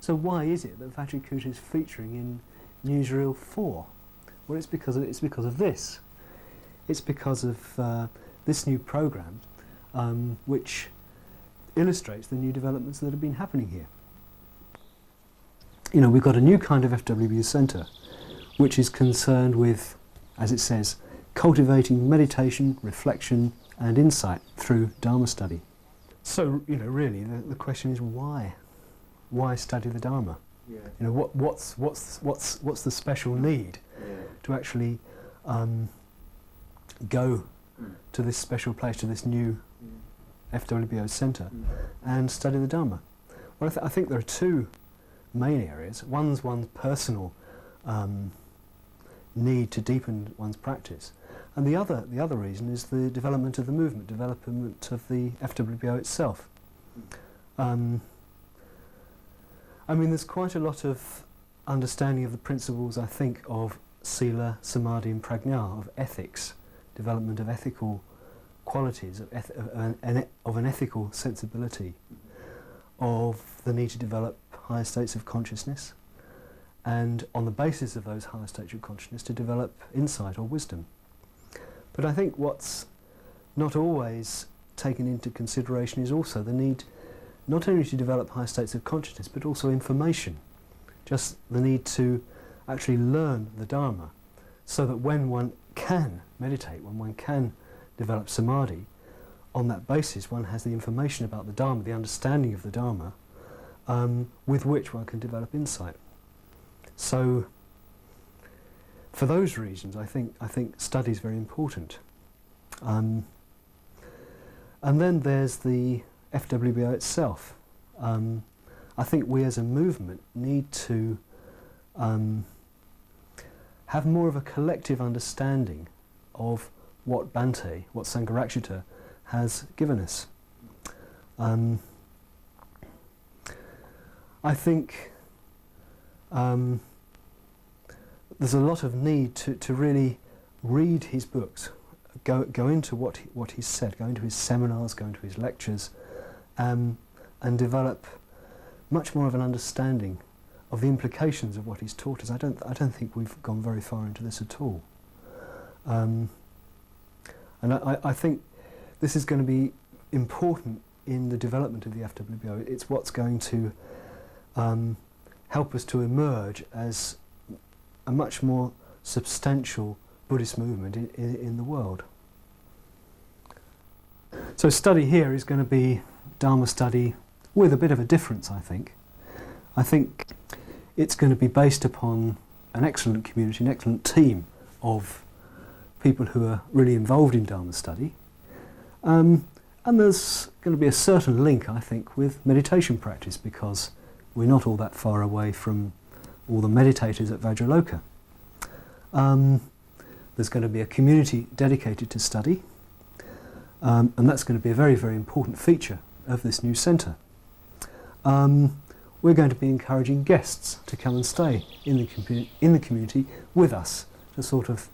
So why is it that Vajrakuta is featuring in Newsreel 4? Well, it's because of this. It's because of this new programme, which illustrates the new developments that have been happening here. You know, we've got a new kind of FWBU centre, which is concerned with, as it says, cultivating meditation, reflection and insight through Dharma study. So, you know, really the question is why? Why study the Dharma? Yeah. You know, what's the special need to actually go to this special place, to this new FWBO centre, and study the Dharma? Well, I think there are two main areas. One's personal need to deepen one's practice, and the other reason is the development of the movement, development of the FWBO itself. I mean, there's quite a lot of understanding of the principles, I think, of Sila, Samadhi and Prajna, of ethics, development of ethical qualities, of an ethical sensibility, of the need to develop higher states of consciousness, and on the basis of those higher states of consciousness to develop insight or wisdom. But I think what's not always taken into consideration is also the need not only to develop high states of consciousness, but also information. Just the need to actually learn the Dharma, so that when one can meditate, when one can develop samadhi, on that basis one has the information about the Dharma, the understanding of the Dharma, with which one can develop insight. So, for those reasons, I think study is very important. And then there's the FWBO itself. I think we as a movement need to have more of a collective understanding of what Bhante, what Vajrakuta has given us. I think there's a lot of need to really read his books, go into what he's said, go into his seminars, go into his lectures, and develop much more of an understanding of the implications of what he's taught us. I don't think we've gone very far into this at all. And I think this is going to be important in the development of the FWBO. It's what's going to help us to emerge as a much more substantial Buddhist movement in the world. So study here is going to be Dharma study with a bit of a difference, I think. I think it's going to be based upon an excellent community, an excellent team of people who are really involved in Dharma study. And there's going to be a certain link, I think, with meditation practice, because we're not all that far away from all the meditators at Vajrakuta. There's going to be a community dedicated to study, and that's going to be a very, very important feature of this new centre. We're going to be encouraging guests to come and stay in the community with us, to sort of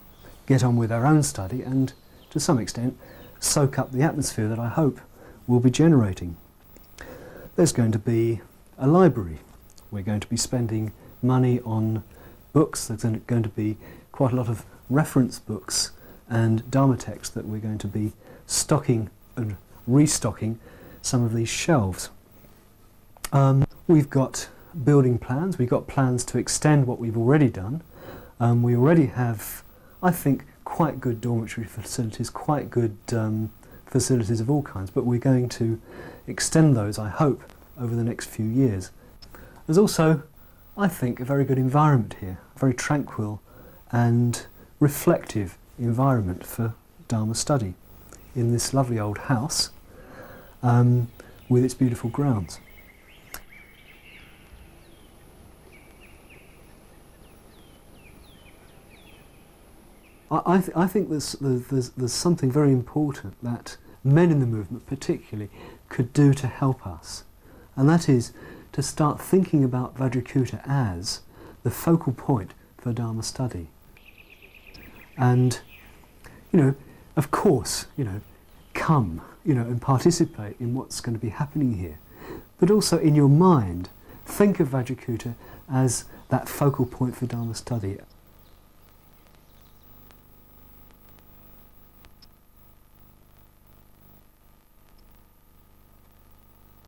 get on with their own study and, to some extent, soak up the atmosphere that I hope we'll be generating. There's going to be a library. We're going to be spending money on books. There's going to be quite a lot of reference books and Dharma texts that we're going to be stocking and restocking some of these shelves. We've got building plans. We've got plans to extend what we've already done. We already have, I think, quite good dormitory facilities, quite good facilities of all kinds, but we're going to extend those, I hope, over the next few years. There's also, I think, a very good environment here, a very tranquil and reflective environment for Dharma study in this lovely old house with its beautiful grounds. I think there's something very important that men in the movement particularly could do to help us, and that is to start thinking about Vajrakuta as the focal point for Dharma study. And, of course, come, and participate in what's going to be happening here, but also in your mind think of Vajrakuta as that focal point for Dharma study.